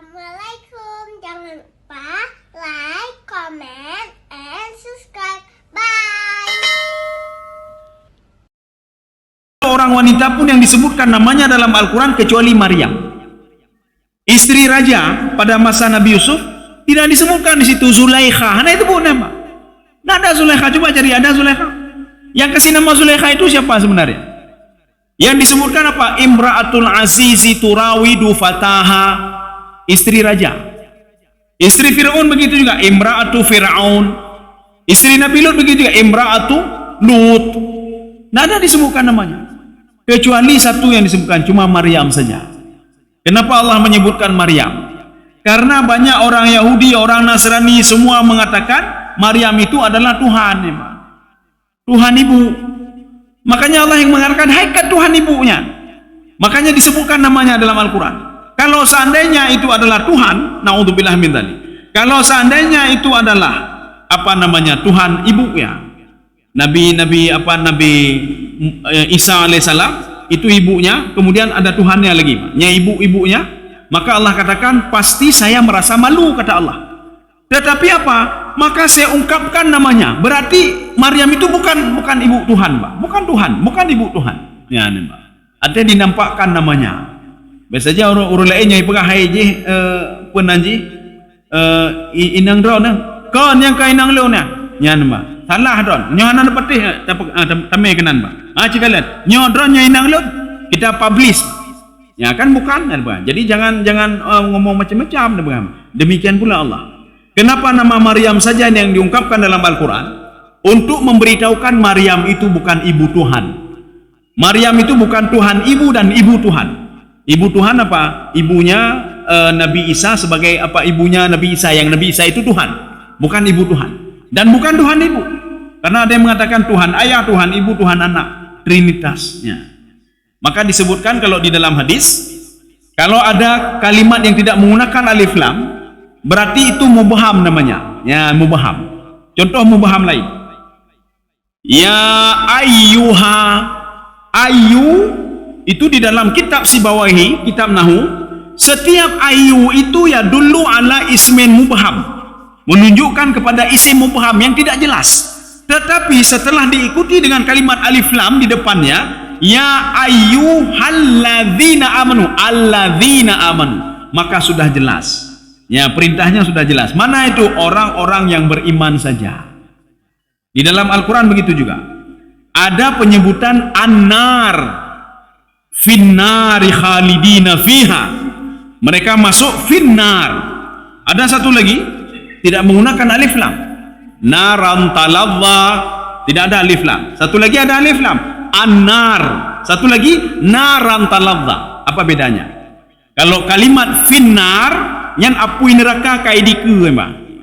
Assalamualaikum. Jangan lupa like, comment, and subscribe. Bye. Orang wanita pun yang disebutkan namanya dalam Al-Quran kecuali Maryam, istri raja pada masa Nabi Yusuf. Tidak disebutkan di situ Zulaikha. Nah itu bukan nama. Tidak ada Zulaikha. Coba cari ada Zulaikha. Yang kasih nama Zulaikha itu siapa sebenarnya? Yang disebutkan apa? Imra'atul azizi turawidu fataha, istri raja. Istri Fir'aun begitu juga, Imra'atu Fir'aun. Istri Nabi Lut begitu juga, Imra'atu Lut. Tidak ada disebutkan namanya, kecuali satu yang disebutkan, cuma Maryam saja. Kenapa Allah menyebutkan Maryam? Karena banyak orang Yahudi, orang Nasrani semua mengatakan Maryam itu adalah Tuhan, Tuhan ibu. Makanya Allah yang mengatakan haikat Tuhan ibunya. Makanya disebutkan namanya dalam Al-Quran. Kalau seandainya itu adalah Tuhan, naudzubillah min dzalik. Kalau seandainya itu adalah apa namanya Tuhan ibunya, Nabi Isa alaihissalam itu ibunya, kemudian ada Tuhannya lagi, ibunya, maka Allah katakan pasti saya merasa malu, kata Allah. Tetapi apa? Maka saya ungkapkan namanya. Berarti Maryam itu bukan ibu Tuhan, Pak. Bukan Tuhan, bukan ibu Tuhan. Ya, nih, Pak. Artinya dinampakkan namanya. Biasanya orang lainnya pegah haji penanji inang drone kon yang ka inang leo na. Ya, nih, Pak. Salah drone. Nyohanan petih tamai kenan, Pak. Cik lihat. Nyo drone nya inang leo kita publish. Ya kan bukan, Pak. Jadi jangan ngomong macam-macam, Pak. Demikian pula Allah. Kenapa nama Maryam saja yang diungkapkan dalam Al-Quran? Untuk memberitahukan Maryam itu bukan ibu Tuhan. Maryam itu bukan Tuhan ibu dan ibu Tuhan. Ibu Tuhan apa? Ibunya Nabi Isa sebagai apa? Ibunya Nabi Isa, yang Nabi Isa itu Tuhan, bukan ibu Tuhan. Dan bukan Tuhan ibu. Karena ada yang mengatakan Tuhan ayah, Tuhan ibu, Tuhan anak, Trinitasnya. Maka disebutkan kalau di dalam hadis, kalau ada kalimat yang tidak menggunakan alif lam, berarti itu mubham namanya. Ya, mubham. Contoh mubham lain. Ya ayyuha. Ayyu itu di dalam kitab Sibawahi, kitab Nahu, setiap ayyu itu ya dulu ala ismin mubham, menunjukkan kepada isim mubham yang tidak jelas. Tetapi setelah diikuti dengan kalimat alif lam di depannya, ya ayyuhalladzina amanu, alladzina amanu, maka sudah jelas. Ya, perintahnya sudah jelas. Mana itu? Orang-orang yang beriman saja. Di dalam Al-Quran begitu juga. Ada penyebutan an-nar, finnari khalidina fiha. Mereka masuk finnar. Ada satu lagi, tidak menggunakan alif lam. Naran talazza, tidak ada alif lam. Satu lagi ada alif lam. An-nar. Satu lagi naran talazza. Apa bedanya? Kalau kalimat finnar, yang apui neraka kaidiku,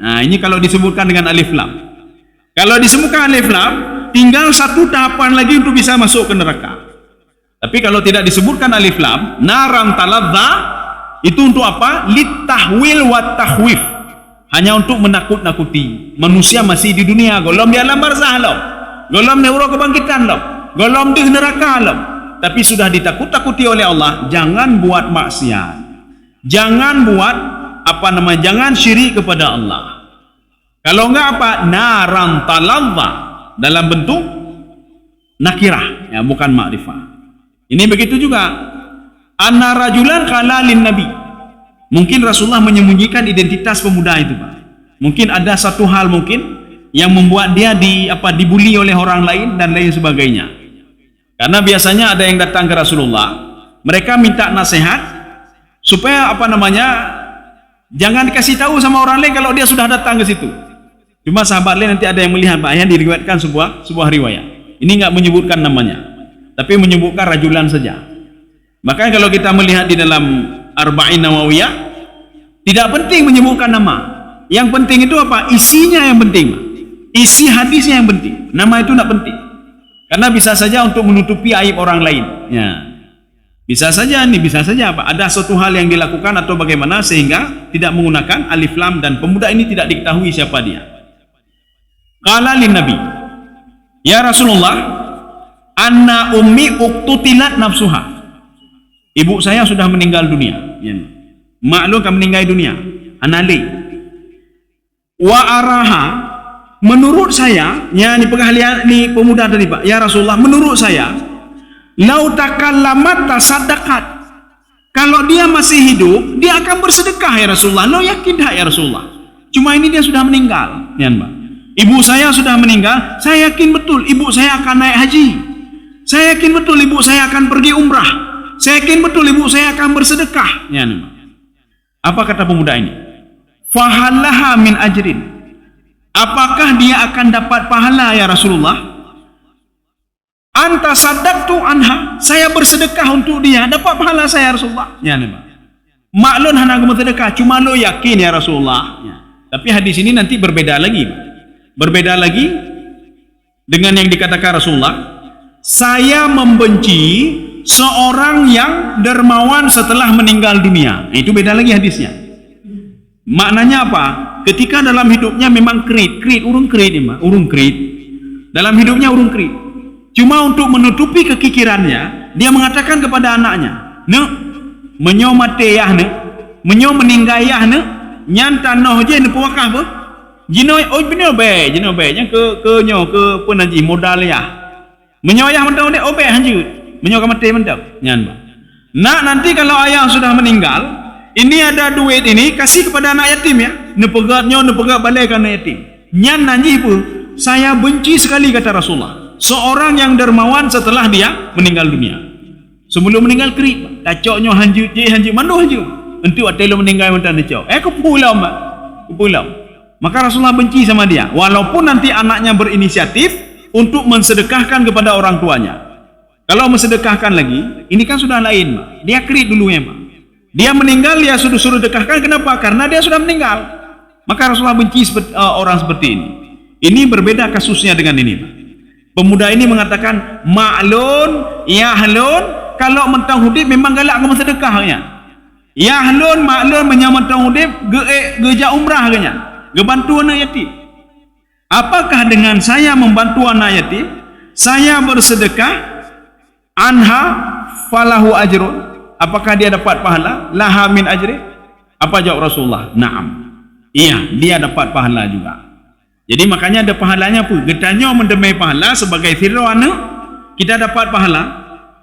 nah ini kalau disebutkan dengan alif lam. Kalau disebutkan alif lam, tinggal satu tahapan lagi untuk bisa masuk ke neraka. Tapi kalau tidak disebutkan alif lam, naran taladza, itu untuk apa? Litahwil wa tahwif, hanya untuk menakut-nakuti. Manusia masih di dunia, golom di alam barzah lo, golom di ura kebangkitan lo, golom di neraka lo. Tapi sudah ditakut-takuti oleh Allah, jangan buat maksiat, jangan buat jangan syirik kepada Allah. Kalau enggak apa? Naran taladza, dalam bentuk nakirah, ya, bukan ma'rifah. Ini begitu juga. Anna rajulan qala lin nabi. Mungkin Rasulullah menyembunyikan identitas pemuda itu, Pak. Mungkin ada satu hal mungkin yang membuat dia dibuli oleh orang lain dan lain sebagainya. Karena biasanya ada yang datang ke Rasulullah, mereka minta nasihat supaya jangan dikasih tahu sama orang lain kalau dia sudah datang ke situ. Cuma sahabat lain nanti ada yang melihat, Pak, yang diriwayatkan sebuah riwayat. Ini enggak menyebutkan namanya, tapi menyebutkan rajulan saja. Makanya kalau kita melihat di dalam Arba'in Nawawiyah, tidak penting menyebutkan nama. Yang penting itu apa? Isinya yang penting. Isi hadisnya yang penting. Nama itu enggak penting. Karena bisa saja untuk menutupi aib orang lain. Ya. Bisa saja apa? Ada suatu hal yang dilakukan atau bagaimana sehingga tidak menggunakan alif lam dan pemuda ini tidak diketahui siapa dia. Qala lin nabi, ya Rasulullah, anna ummi uqtutilat nafsuha. Ibu saya sudah meninggal dunia. Maklum kan meninggal dunia. Anali. Wa araha, menurut saya, ya ni pengahlian ni pemuda tadi Pak. Ya Rasulullah, menurut saya, lau takallamat tasaddaqat. Kalau dia masih hidup, dia akan bersedekah ya Rasulullah. Lo yakin tak ya Rasulullah? Cuma ini dia sudah meninggal, ya Mbak. Ibu saya sudah meninggal, saya yakin betul ibu saya akan naik haji. Saya yakin betul ibu saya akan pergi umrah. Saya yakin betul ibu saya akan bersedekah, ya Mbak. Apa kata pemuda ini? Fahalaha min ajrin. Apakah dia akan dapat pahala ya Rasulullah? Anta saddaqtu anha. Saya bersedekah untuk dia, dapat pahala saya Rasulullah. Ya Mbak. Maklun hana aku bersedekah, cuma lo yakin ya Rasulullah. Ya. Tapi hadis ini nanti berbeda lagi. Berbeda lagi dengan yang dikatakan Rasulullah. Saya membenci seorang yang dermawan setelah meninggal dunia. Itu beda lagi hadisnya. Maknanya apa? Ketika dalam hidupnya memang urung krit. Dalam hidupnya urung krit. Cuma untuk menutupi kekikirannya, dia mengatakan kepada anaknya, "Nek, menyo mate yah nek, menyo meninggal yah nek, nyan tanah je ne pewakah apa? Jino benar be, nya ke nyo ke penaji modal yah. Menyo yah mentau dek obe hanjut. Menyo ka mate mentau. Nyan ba. Nak nanti kalau ayah sudah meninggal, ini ada duit ini kasih kepada anak yatim ya. Ne pegat balai ke anak yatim. Nyan nanji pun saya benci sekali kata Rasulullah. Seorang yang dermawan setelah dia meninggal dunia. Sebelum meninggal kerip, tacoknya hanjut mandu hanjut. Entu atelo meninggal mentan tacok. Kepulau mak. Kepulau. Maka Rasulullah benci sama dia. Walaupun nanti anaknya berinisiatif untuk mensedekahkan kepada orang tuanya. Kalau mensedekahkan lagi, ini kan sudah lain, mak. Dia kerip dulu ya, mak. Dia meninggal, dia suruh dekahkan. Kenapa? Karena dia sudah meninggal. Maka Rasulullah benci orang seperti ini. Ini berbeda kasusnya dengan ini, Pak. Pemuda ini mengatakan, maklun, yahlun, kalau mentang hudib memang galak ke sedekahnya. Yahlun, maklun, menyamatang hudib, geja umrah kenya. Gebantu anak yatim. Apakah dengan saya membantu anak yatim, saya bersedekah, anha falahu ajrun? Apakah dia dapat pahala? Laha min ajri? Apa jawab Rasulullah? Naam. Iya, dia dapat pahala juga. Jadi makanya ada pahalanya pun. Getanya mendemai pahala sebagai fir'auna, kita dapat pahala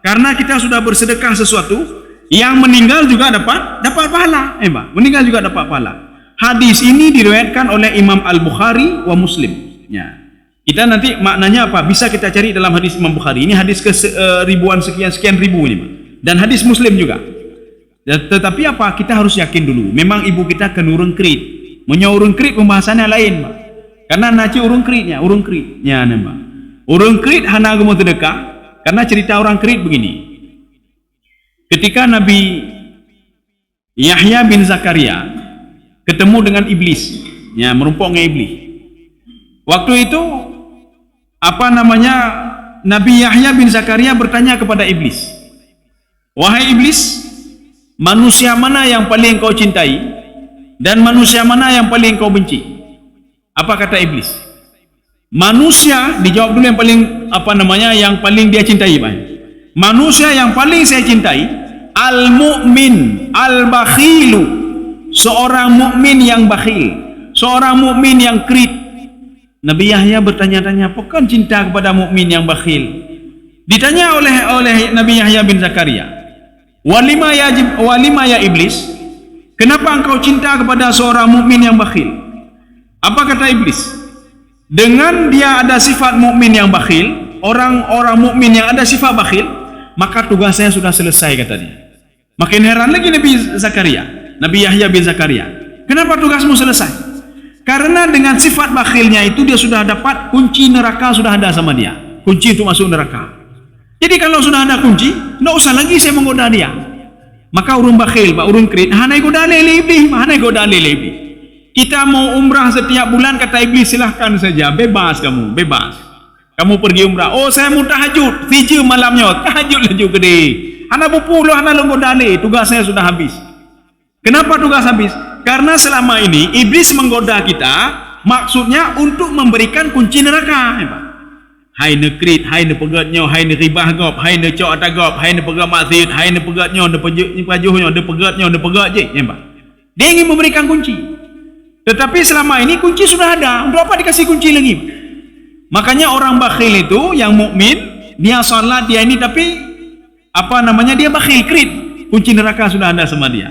karena kita sudah bersedekah sesuatu. Yang meninggal juga dapat pahala. Meninggal juga dapat pahala. Hadis ini diriwayatkan oleh Imam Al-Bukhari wa Muslim. Ya. Kita nanti maknanya apa? Bisa kita cari dalam hadis Imam Bukhari. Ini hadis ke ribuan sekian ribu ini, Pak. Dan hadis Muslim juga. Tetapi apa? Kita harus yakin dulu. Memang ibu kita kan urung krit. Urung krit pembahasannya lain, Pak. Karena naci urung kritnya. Ya, Pak. Urung krit hana agama sedekah. Karena cerita orang krit begini. Ketika Nabi Yahya bin Zakaria ketemu dengan iblis, ya, merumpok dengan iblis. Waktu itu Nabi Yahya bin Zakaria bertanya kepada iblis, "Wahai iblis, manusia mana yang paling kau cintai dan manusia mana yang paling kau benci?" Apa kata iblis? Manusia, dijawab dulu yang paling yang paling dia cintai, Pak. Manusia yang paling saya cintai, al-mu'min al-bakhilu, seorang mukmin yang bakhil, seorang mukmin yang krit. Nabi Yahya bertanya-tanya, apakah cinta kepada mukmin yang bakhil? Ditanya oleh Nabi Yahya bin Zakaria, walima ya iblis, kenapa engkau cinta kepada seorang mukmin yang bakhil? Apa kata iblis? Dengan dia ada sifat mukmin yang bakhil, orang-orang mukmin yang ada sifat bakhil, maka tugasnya sudah selesai, kata dia. Makin heran lagi Nabi Yahya bin Zakaria, kenapa tugasmu selesai? Karena dengan sifat bakhilnya itu dia sudah dapat kunci neraka, sudah ada sama dia, kunci untuk masuk neraka. Jadi kalau sudah ada kunci, tidak usah lagi saya menggoda dia. Maka urung bakhil, urung kredit, hanai goda lebih. Kita mau umrah setiap bulan, kata iblis, silahkan saja, bebas kamu pergi umrah. Oh, saya mau tahajud 3 malamnya, tahajud laju gede. Hana berpuluh, hana goda le, tugas saya sudah habis. Kenapa tugas habis? Karena selama ini iblis menggoda kita, maksudnya untuk memberikan kunci neraka. Hai nekrit, hai ne pegatnya, hai ne ribah gop, hai ne cok atagop, hai ne pegat maksud, hai ne pegatnya, ne pajuhnya, ne pegatnya, ne pegat je. Dia ingin memberikan kunci. Tetapi selama ini kunci sudah ada. Untuk apa dikasih kunci lagi? Makanya orang bakhil itu yang mukmin, dia salat, dia ini, tapi dia bakhil, krit. Kunci neraka sudah ada sama dia.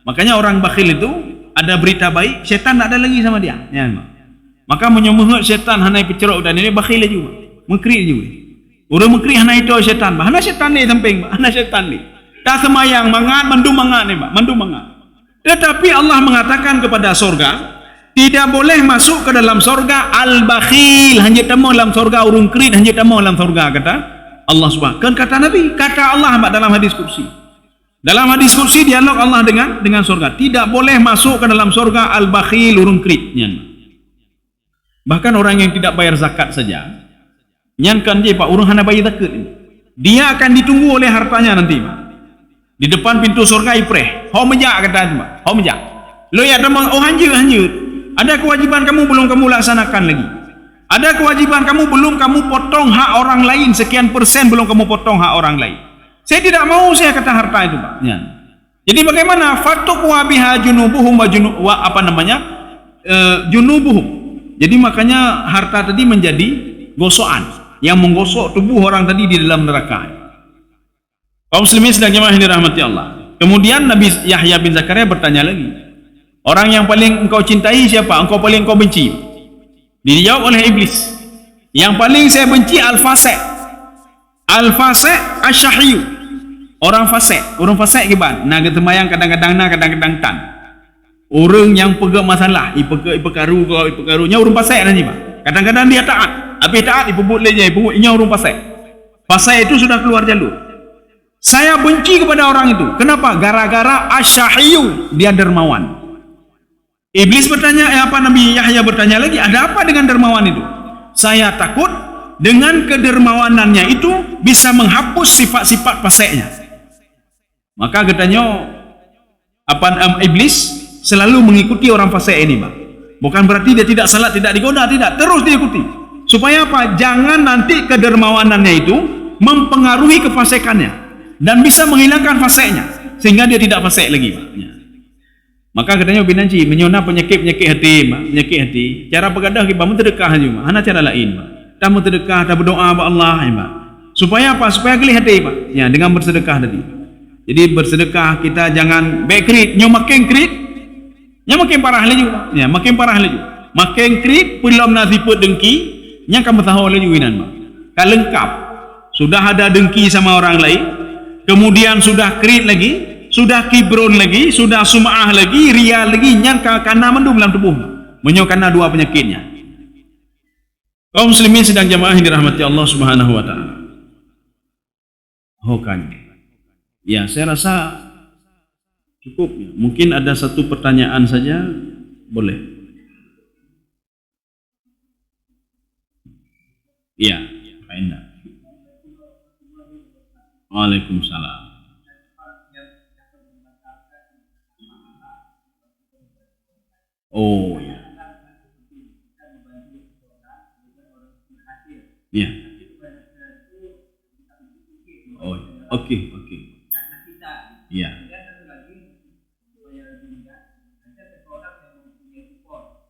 Makanya orang bakhil itu ada berita baik, setan tak ada lagi sama dia. Ya, maka menyemuhut setan hanai pecerok dan ini bakhil juga. Mengkrit juga. Orang mengkrit hanai itu setan. Hana setan ni samping, hana setan ni. Tak semayang mangat, mandum mangat ni, mandum mangat. Tetapi Allah mengatakan kepada sorga, tidak boleh masuk ke dalam sorga al-bakhil, hanya temu dalam sorga urung krit, hanya temu dalam sorga, kata Allah Subhanahu. Kan kata Nabi, kata Allah dalam hadis kursi. Dalam hadis kursi dialog Allah dengan sorga, tidak boleh masuk ke dalam sorga al-bakhil urung krit. Bahkan orang yang tidak bayar zakat saja, nyankan dia Pak urung hana bayar zakat ini, dia akan ditunggu oleh hartanya nanti Pak. Di depan pintu surga ipreh. Hau menjak kata Mbak. Hau menjak. Lo ya demang hanyut. Ada kewajiban kamu belum kamu laksanakan lagi. Ada kewajiban kamu belum kamu potong hak orang lain, sekian persen belum kamu potong hak orang lain. Saya tidak mau saya kata harta itu, Pak. Ya. Jadi bagaimana? Fatuqwa biha junubuhum wa junubuhum. Jadi makanya harta tadi menjadi gosokan yang menggosok tubuh orang tadi di dalam neraka. Kaum muslimin sedang jemaah yang dirahmati Allah. Kemudian Nabi Yahya bin Zakaria bertanya lagi, orang yang paling engkau cintai siapa? Engkau paling engkau benci? Dijawab oleh iblis, yang paling saya benci al-fasik. Al-fasik asy-syahyu. Orang fasik. Orang fasik kiban. Nah ketemayang kadang-kadang tan. Orang yang pegang masalah, ipekaru nya orang fasik nanti Pak. Kadang-kadang dia taat. Habis taat ipebut leje, ipebutnya orang fasik. Fasik itu sudah keluar jalur. Saya benci kepada orang itu. Kenapa? Gara-gara asy-syahyu, dia dermawan. Iblis bertanya, Nabi Yahya bertanya lagi, ada apa dengan dermawan itu? Saya takut dengan kedermawanannya itu bisa menghapus sifat-sifat fasiknya. Maka katanya iblis selalu mengikuti orang fasik ini, Pak. Bukan berarti dia tidak salat, tidak digoda, tidak, terus diikuti. Supaya apa? Jangan nanti kedermawanannya itu mempengaruhi kefasikannya dan bisa menghilangkan fasiknya sehingga dia tidak fasik lagi, Pak. Ya. Maka katanya binanci menyona penyakit hati, Pak. Penyakit hati. Cara begadah kita mentedekah aja, Pak. Hana cara lain, Pak. Kita mentedekah, kita berdoa kepada Allah, ya, Pak. Supaya apa? Supaya gelih hati, Pak. Ya, dengan bersedekah tadi. Jadi bersedekah kita jangan backrit, makin krit, makin parah lagi, Pak. Ya, makin parah lagi. Makin krit, belum nasibut dengki, yang kamu tahu lagi winan, Pak. Kalau lengkap, sudah ada dengki sama orang lain, kemudian sudah krit lagi, sudah kibron lagi, sudah sum'ah lagi, ria lagi, nyangka karena mendung dalam tubuh, menyokana dua penyakitnya. Kaum muslimin sedang jamaah yang dirahmati Allah Subhanahu wa taala. Ya, saya rasa cukup ya. Mungkin ada satu pertanyaan saja, boleh. Iya, Pak. Waalaikumsalam. Oh ya. Ya. Oh, oke. Ya.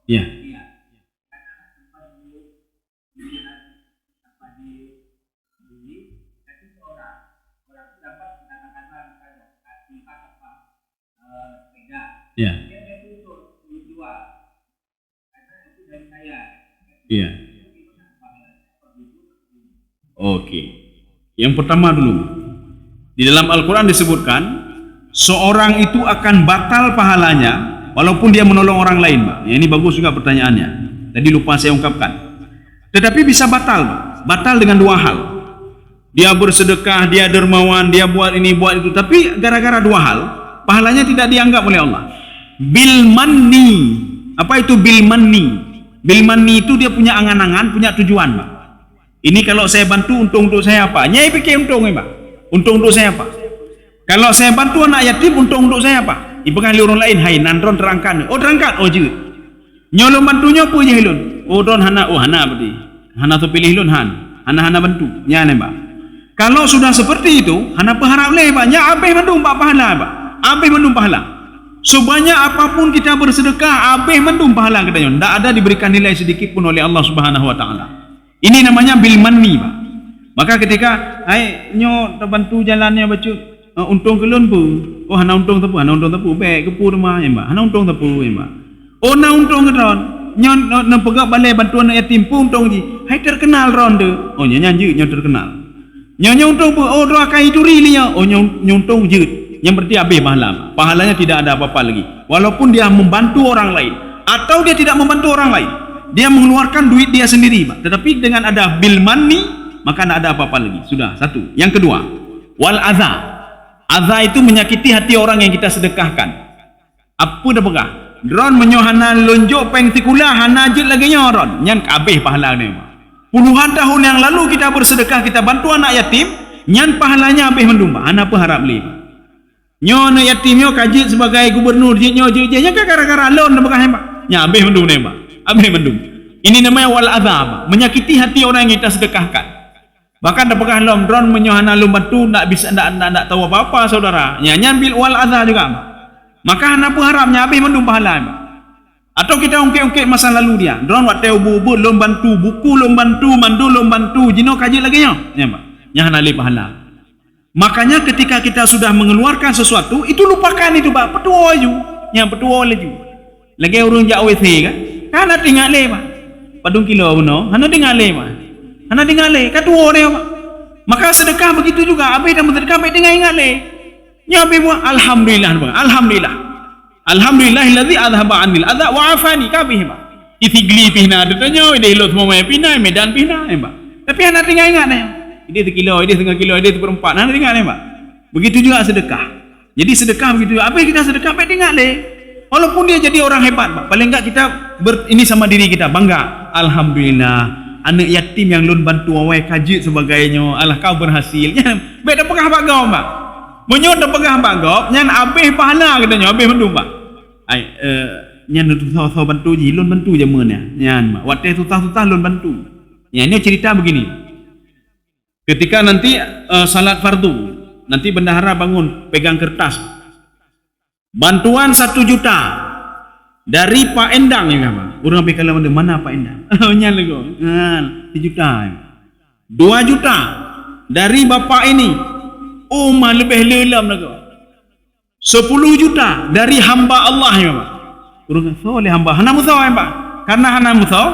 Ya. Ya. Iya. Oke. Yang pertama dulu. Di dalam Al-Quran disebutkan seorang itu akan batal pahalanya walaupun dia menolong orang lain, Pak. Ya, ini bagus juga pertanyaannya. Tadi lupa saya ungkapkan. Tetapi bisa batal, Pak. Batal dengan dua hal. Dia bersedekah, dia dermawan, dia buat ini, buat itu. Tapi gara-gara dua hal, pahalanya tidak dianggap oleh Allah. Bil manni. Apa itu bil manni? Bil manni itu dia punya angan-angan, punya tujuan, Pak. Ini kalau saya bantu untuk saya apa? Nyai pikir untung, Pak. Untung untuk saya apa? Kalau saya bantu anak yatim, untung untuk saya apa? Ipengali orang lain, hai nandron terangkan. Oh terangkat, oh jeut. Nyolong bantunya apa je hilun? Oh don hana, oh hana berarti. Hana tu pilih hilun hana bantu. Nyane, Pak. Kalau sudah seperti itu, hana berharap leh, Pak. Nya abeh mandung Pak pahala, Pak. Abeh mandung pahala. Sebanyak apapun kita bersedekah, habis mendung pahala katanya. Tak ada diberikan nilai sedikit pun oleh Allah Subhanahu Wa Taala. Ini namanya bil manni, Pak. Maka ketika nyo terbantu jalannya baca untung kelon pu. Oh hana untung tepu, baik ke pu rumah Mbak. Hana untung tepu Mbak. Oh na untung kedron. Nyo na pegak balai bantuan yatim pu untung ji. Hai terkenal ron de. Oh nyanyi nyo terkenal. Nyo untung pu oh doa kai turi linya. Oh nyo untung je. Yang berarti habis pahala. Pahalanya tidak ada apa-apa lagi. Walaupun dia membantu orang lain atau dia tidak membantu orang lain. Dia mengeluarkan duit dia sendiri, Pak. Tetapi dengan ada bil manni, maka tidak ada apa-apa lagi. Sudah, satu. Yang kedua, wal adza. Adza itu menyakiti hati orang yang kita sedekahkan. Apa dah pegah? Dron menyohana lonjok peng tikula hana jit lagi nyoron. Nyan habis pahala ni, Pak. Puluhan tahun yang lalu kita bersedekah, kita bantu anak yatim, nyan pahalanya habis mendum, Pak. Ana apa harap beli, Pak? Nyo na yatim nyo kajit sebagai gubernur nyo je gara-gara loan na bakah Pak. Nya habis mendung ni, Pak. Habis mendung. Ini namanya wal adza, menyakiti hati orang yang kita sedekahkan. Bahkan dah bakah lom dron menyohana lom bantu nak bisa nak tahu apa-apa saudara. Nya nyambil wal adza juga, Pak. Maka hana pun harapnya habis mendung pahala, Pak. Atau kita ungkit-ungkit masa lalu dia. Dron waktu ubu-ubu lom bantu, buku lom bantu, mandu lom bantu, jino kajit lagi nyo. Nya, Pak. Nya hana li pahala. Makanya ketika kita sudah mengeluarkan sesuatu, itu lupakan itu, Pak. Petua ju. Yang petua laju. Lagi urung jak WC kan? Hana tinggal le, Pak. Padung kilo uno, hana tinggal le, Pak. Hana tinggal le, katua dia, Pak. Maka sedekah begitu juga. Habis dah sedekah, habis tinggal ingat le. Ya habis buat alhamdulillah, Pak. Alhamdulillah. Alhamdulillahilladzi adhaba anil adza wa afani kabih, Pak. Itigli pihna detanya, ide lo semua mai pihna, medan pihna, Pak. Tapi hana tinggal ingat dia. Dia 1 kilo, dia 1/2 kilo, dia 1/4. Nah, dengar ni, Pak. Begitu juga sedekah. Jadi sedekah begitu juga. Apa yang kita sedekah, Pak, dengar le. Walaupun dia jadi orang hebat, Pak. Paling enggak kita ini sama diri kita, bangga. Alhamdulillah, anak yatim yang lun bantu awai kajit sebagainya. Alah kau berhasil. Baik dah pegah Pak Gau, Pak. Menyot dah pegah Pak Gau, nyan habis pahala katanya, habis mendung, Pak. Nyan susah-susah bantu je, lun bantu je mennya. Nyan, Pak. Waktu susah-susah lun bantu. Nyan, ini cerita begini. Ketika nanti salat fardu, nanti bendahara bangun pegang kertas. Bantuan 1 juta dari Pak Endang ya, Pak. Orang pikir mana Pak Endang? Nyal lagi. 1 juta. 2 juta dari Bapak ini. Oh, mah lebih lelam lagi. 10 juta dari hamba Allah ya, Pak. Orang soleh hamba. Hana musau ya, Pak. Karena hana musau,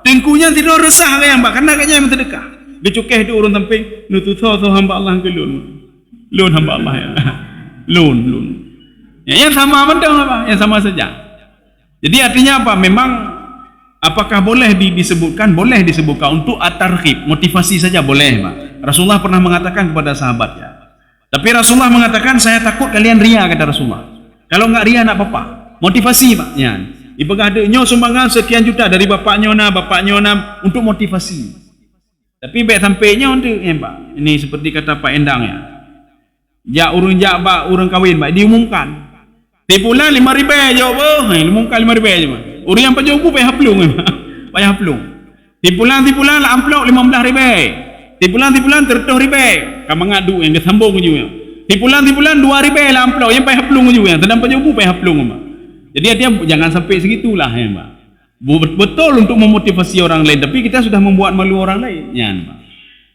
tengkunya tidak resah ya, Pak. Karena kayaknya yang sedekah. Dia cukeh tu orang tamping nutuso hamba Allah ke lun hamba Allah ya. Lun ya, yang sama mendang apa? Yang sama saja. Jadi artinya apa? Memang apakah boleh disebutkan? Boleh disebutkan untuk at-targhib, motivasi saja boleh, Pak. Rasulullah pernah mengatakan kepada sahabatnya. Tapi Rasulullah mengatakan saya takut kalian ria, kata Rasulullah. Kalau enggak ria nak apa? Motivasi, Pak. Ya. Ibagah ada nyo sumbangan sekian juta dari bapaknya untuk motivasi. Tapi baik sampainya untuk Pak. Ini seperti kata Pak Endang ya. Jak urang Pak, urang kahwin Pak diumumkan. Tipulan 5 ribu aja, Pak. Diumumkan 5 ribu aja, Pak. Urang yang penjual payah haplung, Pak. Payah haplung. Tipulan amplop 15 ribu. Tipulan 30 ribu. Kamu ngadu yang disambung juga. Tipulan 2 ribu lah amplop yang payah haplung juga. Terdampak penjual payah haplung, Pak. Jadi dia jangan sampai segitulah ya, Pak. Betul untuk memotivasi orang lain, tapi kita sudah membuat malu orang lain ya, Pak.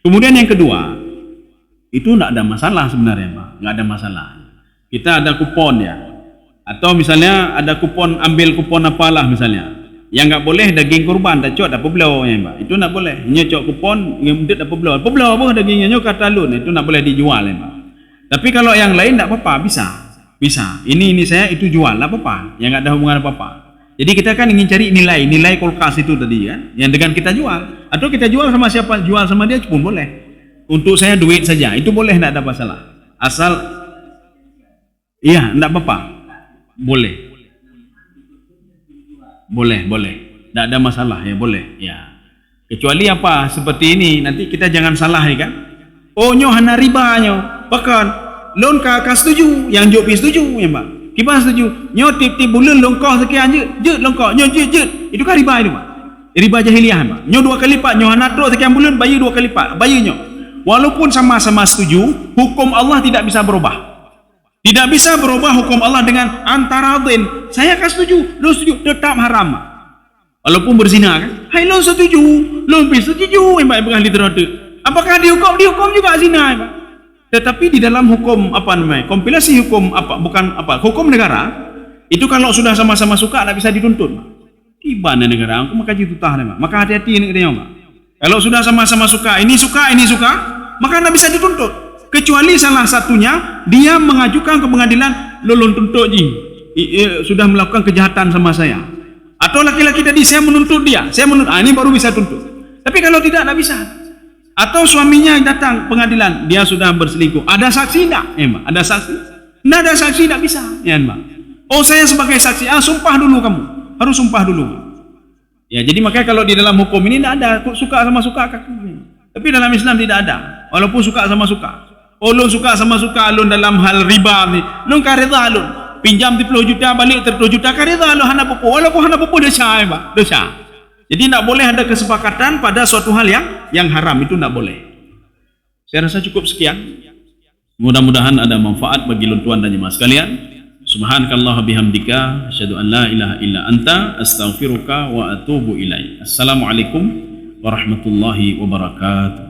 Kemudian yang kedua, itu tidak ada masalah sebenarnya, Pak. Tidak ada masalah. Kita ada kupon ya, atau misalnya ada kupon, ambil kupon apalah misalnya. Yang nggak boleh daging kurban, tak cok, tak belau ya, Pak. Itu tidak boleh. Nyocok kupon, ngemdet tak belau. Belau apa dagingnya nyok kata lun, itu tidak boleh dijual ya, Pak. Tapi kalau yang lain tidak apa-apa, bisa. Ini saya itu jual, tidak apa-apa. Yang nggak ada hubungan apa-apa. Jadi kita kan ingin cari nilai kulkas itu tadi kan, yang dengan kita jual, atau kita jual sama siapa, jual sama dia pun boleh. Untuk saya duit saja, itu boleh, tidak ada masalah. Asal, iya, tidak apa-apa, boleh, tidak ada masalah ya, boleh, ya. Kecuali apa seperti ini, nanti kita jangan salah ya kan. Oh nyo hana riba nyo, bahkan loan kakak setuju, yang jopi setuju ya, Pak. Kita setuju. Nyo tip-tip bulan longkah sekian je longkah. Nyo je. Itu kan riba itu, Pak. Riba jahiliah, Pak. Nyo 2 kali lipat, nyo hana sekian bulan bayar 2 kali lipat. Bayar nyo. Walaupun sama-sama setuju, hukum Allah tidak bisa berubah. Tidak bisa berubah hukum Allah dengan antaradin. Saya akan setuju, lo setuju, tetap haram. Walaupun berzina kan? Hai lo setuju, lo setuju, ahli terhadap. Apakah dihukum? Dihukum juga zina, Pak. Tetapi di dalam hukum apa namanya? Kompilasi hukum apa? Bukan apa? Hukum negara itu kalau sudah sama-sama suka tidak bisa dituntut. Gimana negara? Aku maka itu tahan, maka hati-hati ini dia, Pak. Kalau sudah sama-sama suka, ini suka, maka tidak bisa dituntut. Kecuali salah satunya dia mengajukan ke pengadilan, lo tuntut sudah melakukan kejahatan sama saya. Atau laki-laki tadi saya menuntut dia, ini baru bisa tuntut. Tapi kalau tidak bisa. Atau suaminya datang pengadilan, dia sudah berselingkuh. Ada saksi tidak? Ada saksi? Tidak ada saksi, tidak bisa. Oh saya sebagai saksi, sumpah dulu kamu. Harus sumpah dulu. Ya, jadi makanya kalau di dalam hukum ini tidak ada suka sama suka. Tapi dalam Islam tidak ada. Walaupun suka sama suka. Oh lo suka sama suka lo dalam hal riba ni. Lo kareda lo. Pinjam 10 juta balik 30 juta kareda lo hana popo. Walaupun hana popo dosa, dosa. Jadi tidak boleh ada kesepakatan pada suatu hal yang haram, itu tidak boleh. Saya rasa cukup sekian. Mudah-mudahan ada manfaat bagi tuan dan jemaah sekalian. Subhanakallah bihamdika asyhadu an la ilaha illa anta astaghfiruka wa atubu ilaik. Assalamualaikum warahmatullahi wabarakatuh.